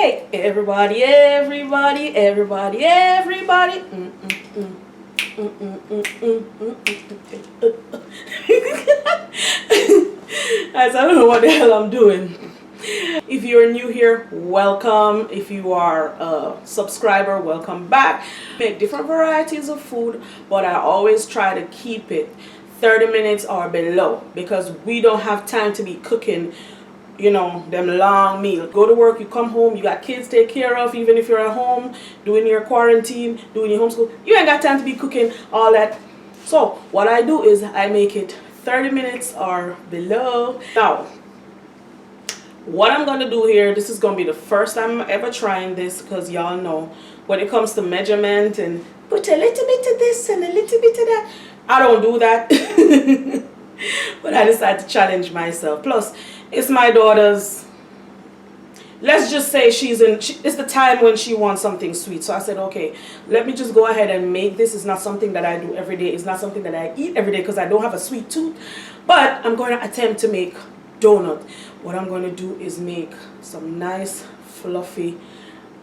Hey, everybody, everybody, everybody, everybody. Guys, I don't know what the hell I'm doing. If you're new here, welcome. If you are a subscriber, welcome back. I make different varieties of food, but I always try to keep it 30 minutes or below because we don't have time to be cooking, you know, them long meal. Go to work, you come home, you got kids to take care of. Even if you're at home doing your quarantine, doing your homeschool, you ain't got time to be cooking all that. So what I do is I make it 30 minutes or below. Now what I'm gonna do here, this is gonna be the first time I'm ever trying this, because y'all know when it comes to measurement and put a little bit of this and a little bit of that, I don't do that. But I decided to challenge myself. Plus it's my daughter's, let's just say it's the time when she wants something sweet. So I said, okay, let me just go ahead and make this. It's not something that I do every day. It's not something that I eat every day because I don't have a sweet tooth. But I'm going to attempt to make donut. What I'm going to do is make some nice fluffy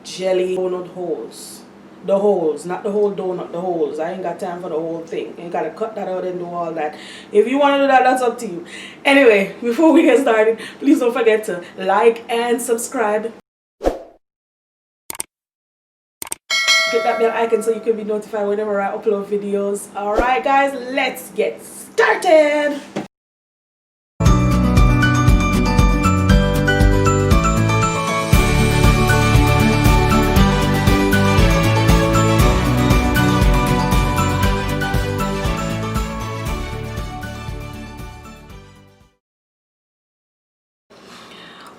jelly donut holes. The holes, not the whole donut, the holes. I ain't got time for the whole thing. You gotta cut that out and do all that. If you want to do that, that's up to you. Anyway, before we get started, please don't forget to like and subscribe. Click that bell icon so you can be notified whenever I upload videos. Alright guys, let's get started.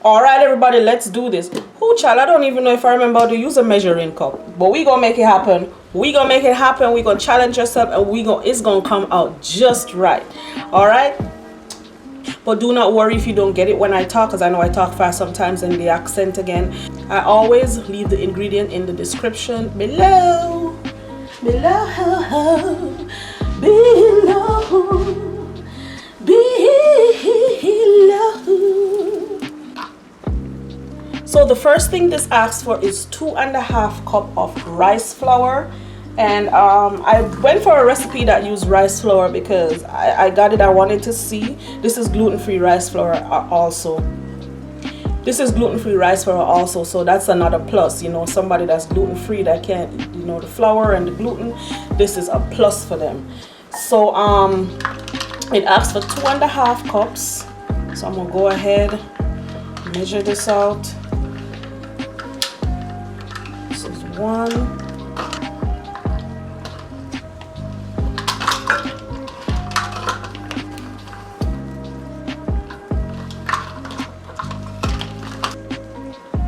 Alright everybody, let's do this. Oh child, I don't even know if I remember how to use a measuring cup. But we gonna make it happen. We gonna make it happen. We gonna challenge yourself and it's gonna come out just right. Alright? But do not worry if you don't get it when I talk, because I know I talk fast sometimes and the accent again. I always leave the ingredient in the description below. Below. So the first thing this asks for is 2.5 cups of rice flour, and I went for a recipe that used rice flour because I got it. I wanted to see. This is gluten-free rice flour also. This is gluten-free rice flour also, so that's another plus. You know, somebody that's gluten-free that can't, you know, the flour and the gluten, this is a plus for them. So it asks for 2.5 cups. So I'm gonna go ahead, measure this out. This is 1.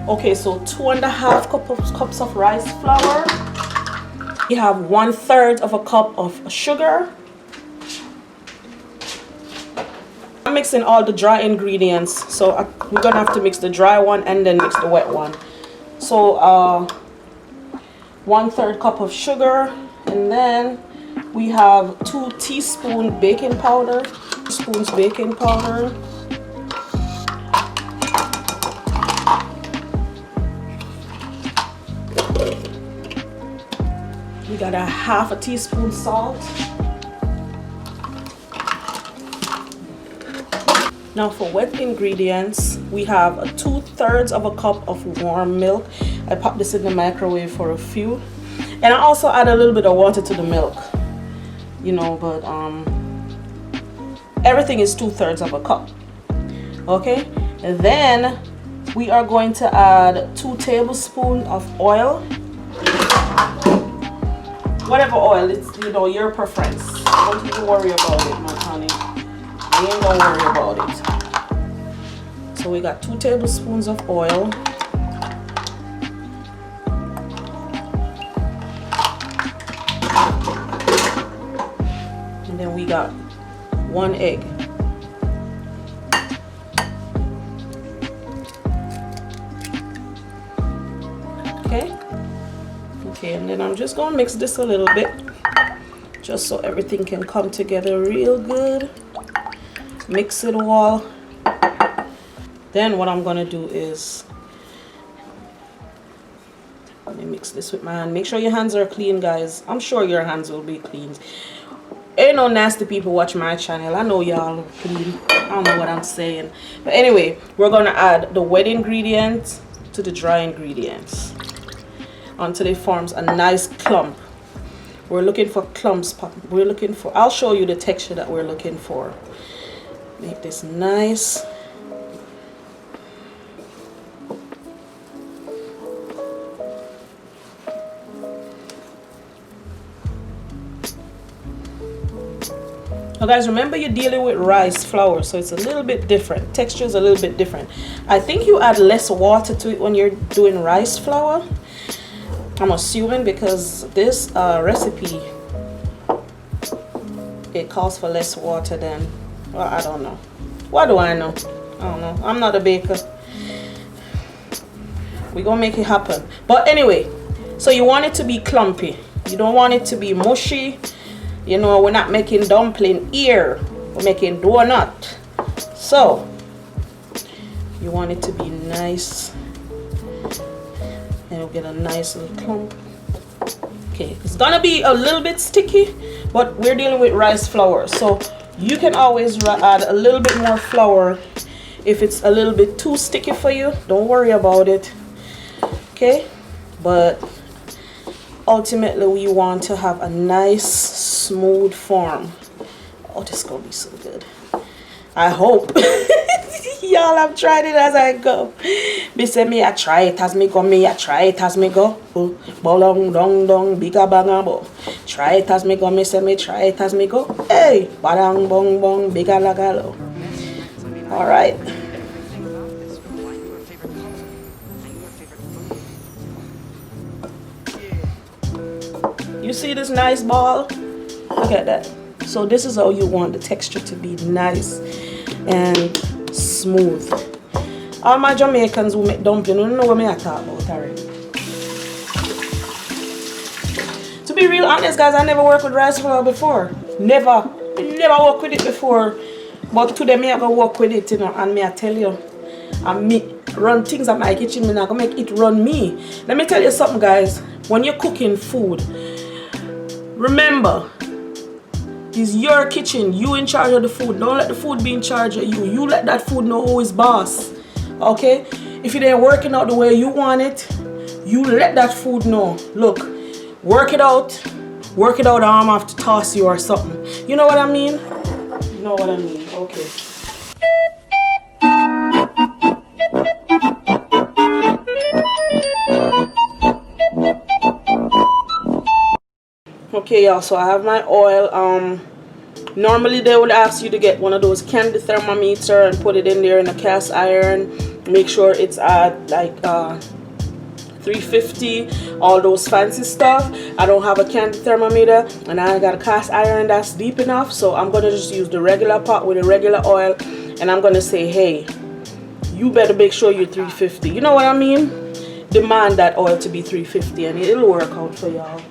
Okay, so 2.5 cups of rice flour. You have 1/3 of a cup of sugar. I'm mixing all the dry ingredients, so we're gonna have to mix the dry one and then mix the wet one. So 1/3 cup of sugar, and then we have 2 teaspoons baking powder. Teaspoons baking powder. We got a 1/2 teaspoon salt. Now for wet ingredients, we have 2/3 of a cup of warm milk. I pop this in the microwave for a few, and I also add a little bit of water to the milk, you know, but everything is 2/3 of a cup. Okay, and then we are going to add 2 tablespoons of oil. Whatever oil, it's, you know, your preference. Don't even worry about it, my honey. You ain't gonna worry about it. So we got 2 tablespoons of oil. And then we got 1 egg. Okay. Okay, and then I'm just gonna mix this a little bit, just so everything can come together real good. Mix it all. Then what I'm gonna do is Let me mix this with my hand. Make sure your hands are clean, guys. I'm sure your hands will be clean. Ain't no nasty people watch my channel. I know y'all clean. I don't know what I'm saying. But anyway, we're gonna add the wet ingredients to the dry ingredients until it forms a nice clump. We're looking for clumps. I'll show you the texture that we're looking for. Make this nice. Now guys, remember you're dealing with rice flour, so it's a little bit different. Texture is a little bit different. I think you add less water to it when you're doing rice flour. I'm assuming because this recipe, it calls for less water than, well, I don't know. What do I know? I don't know. I'm not a baker. We're gonna make it happen. But anyway, so you want it to be clumpy. You don't want it to be mushy. You know, we're not making dumpling here, we're making donut. So you want it to be nice, and you'll get a nice little clump. Okay, it's gonna be a little bit sticky, but we're dealing with rice flour, so you can always add a little bit more flour if it's a little bit too sticky for you. Don't worry about it. Okay, but ultimately we want to have a nice smooth form. Oh, this is gonna be so good. I hope. Y'all, I've tried it as I go. Me say me I try it as me go, me I try it as me go. Bolong dong dong bigga banga bo. Try it as me go, me say me try it as me go. Hey, badang bong bong bigga lagalo. Alright. You see this nice ball? Look at that. So this is how you want the texture to be, nice and smooth. All my Jamaicans who make dumpling, you don't know what I talk about already. To be real honest, guys, I never worked with rice flour before. Never worked with it before. But today me I go work with it, you know, and me I tell you, I me run things at my kitchen, me not gonna make it run me. Let me tell you something, guys. When you're cooking food, remember, it's your kitchen. You in charge of the food. Don't let the food be in charge of you. You let that food know who is boss. Okay? If it ain't working out the way you want it, you let that food know. Look, work it out. Work it out, or I'm gonna have to toss you or something. You know what I mean? You know what I mean. Okay. Okay, y'all, so I have my oil. Normally they would ask you to get one of those candy thermometer and put it in there in a cast iron. Make sure it's at like 350, all those fancy stuff. I don't have a candy thermometer, and I got a cast iron that's deep enough, so I'm gonna just use the regular pot with a regular oil, and I'm gonna say, hey, you better make sure you're 350. You know what I mean? Demand that oil to be 350, and it'll work out for y'all.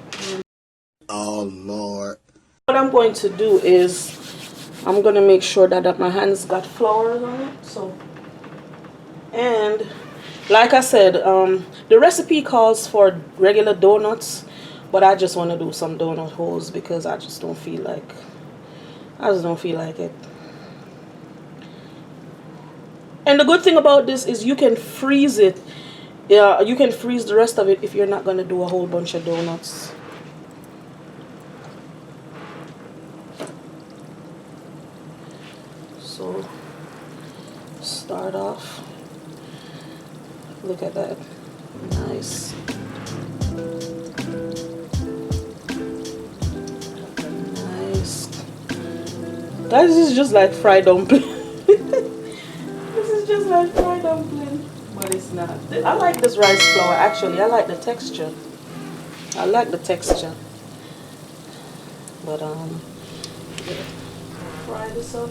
Oh Lord. What I'm going to do is I'm going to make sure that my hands got flour on it. So, and like I said, the recipe calls for regular donuts, but I just want to do some donut holes because I just don't feel like it. And the good thing about this is you can freeze it. Yeah, you can freeze the rest of it if you're not going to do a whole bunch of donuts. So start off, look at that, nice. Nice. Guys, this is just like fried dumpling. This is just like fried dumpling, but it's not. I like this rice flour actually. I like the texture. I like the texture. But fry this up.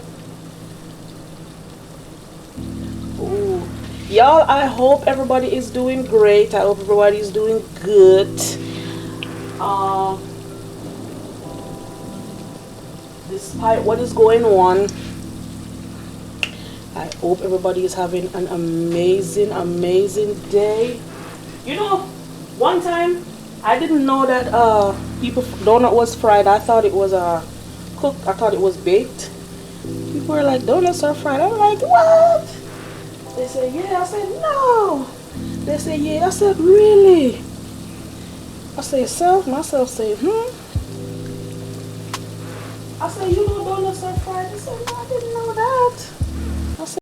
Ooh. Y'all, I hope everybody is doing great. I hope everybody is doing good. Despite what is going on, I hope everybody is having an amazing day. You know, One time, I didn't know that people donut was fried. I thought it was cooked. I thought it was baked. People were like, donuts are fried. I'm like, what? They said, yeah. I said, no. They said, yeah. I said, really? I said, myself said, I said, you know donuts are fried? They said, no, I didn't know that. I said,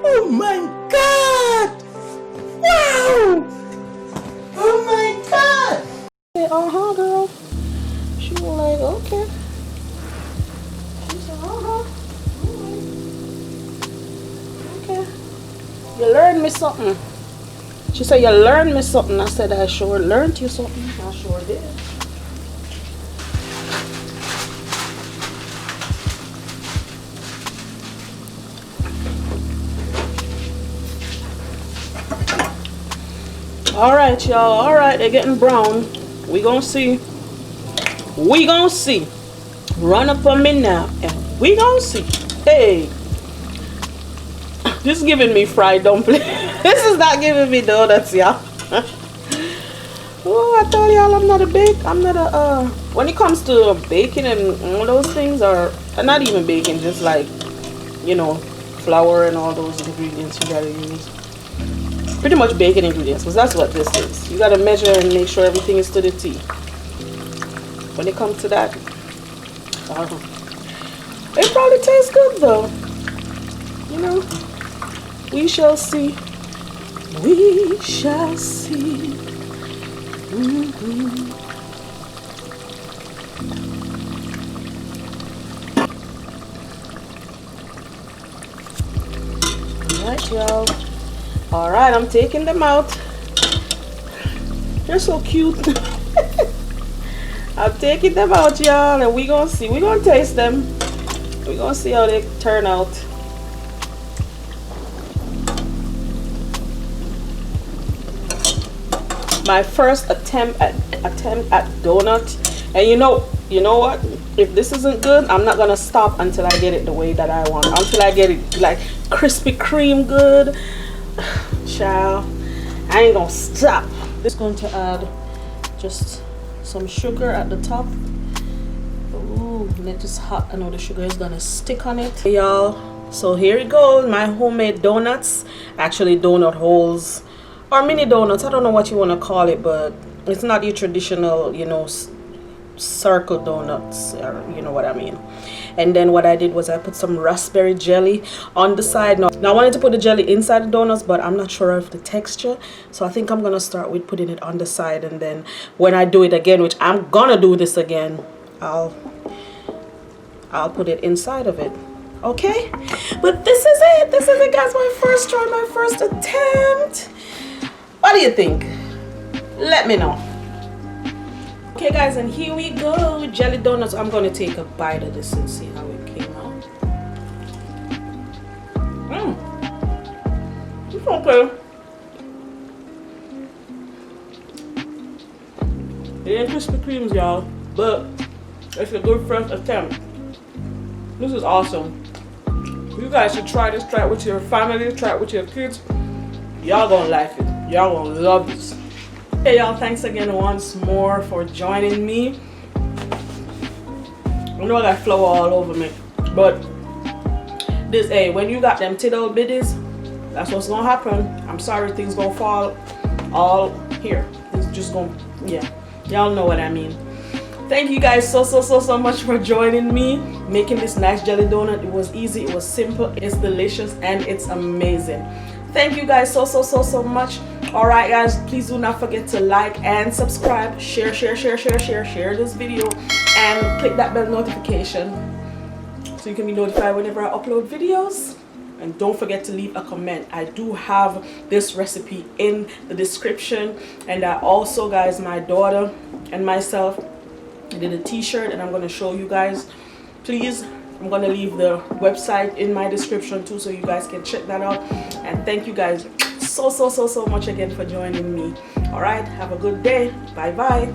Oh my God! Wow! Oh my God! girl. She was like, okay. She said, okay. You learned me something. She said, you learned me something. I said, I sure learned you something. I sure did. Alright, y'all. Alright, they're getting brown. We gonna see. We gonna see. Run up on me now. And we gonna see. Hey. This is giving me fried dumpling. This is not giving me donuts, y'all. Oh, I told y'all I'm not a bake. I'm not a when it comes to baking and all those things, or not even baking, just like, you know, flour and all those ingredients you gotta use. Pretty much baking ingredients, because that's what this is. You gotta measure and make sure everything is to the T. When it comes to that, it probably tastes good though. You know, we shall see. We shall see. Alright, y'all. Alright, I'm taking them out. They're so cute. I'm taking them out, y'all, and we gonna see. We gonna taste them. We gonna see how they turn out. My first attempt at donut, and you know what? If this isn't good, I'm not gonna stop until I get it the way that I want. Until I get it like Krispy Kreme good. Child, I ain't gonna stop. Just going to add just some sugar at the top. Ooh, let this hot. I know the sugar is gonna stick on it, y'all. So here it goes, my homemade donuts. Actually, donut holes or mini donuts. I don't know what you want to call it, but it's not your traditional, you know, circle donuts, or you know what I mean. And then what I did was I put some raspberry jelly on the side. Now I wanted to put the jelly inside the donuts, but I'm not sure of the texture, so I think I'm gonna start with putting it on the side, and then when I do it again, which I'm gonna do this again, I'll put it inside of it. Okay, but this is it guys. My first try, my first attempt. What do you think? Let me know. Okay guys, and here we go with jelly donuts. I'm gonna take a bite of this and see how it came out. It's okay. It ain't Krispy Kremes, y'all, but it's a good first attempt. This is awesome. You guys should try this. Try it with your family. Try it with your kids. Y'all gonna like it. Y'all gonna love this. Hey y'all, thanks again once more for joining me. I know I got flour all over me, but this, hey, when you got them tittle bitties, that's what's gonna happen. I'm sorry, things gonna fall all here. It's just gonna, yeah, y'all know what I mean. Thank you guys so much for joining me, making this nice jelly donut. It was easy, it was simple, it's delicious, and it's amazing. Thank you guys so much. All right guys, please do not forget to like and subscribe, share this video, and click that bell notification so you can be notified whenever I upload videos. And don't forget to leave a comment. I do have this recipe in the description, and I also, guys, my daughter and myself did a t-shirt, and I'm going to show you guys. Please, I'm going to leave the website in my description too, so you guys can check that out. And thank you guys so much again for joining me. All right, have a good day. Bye bye.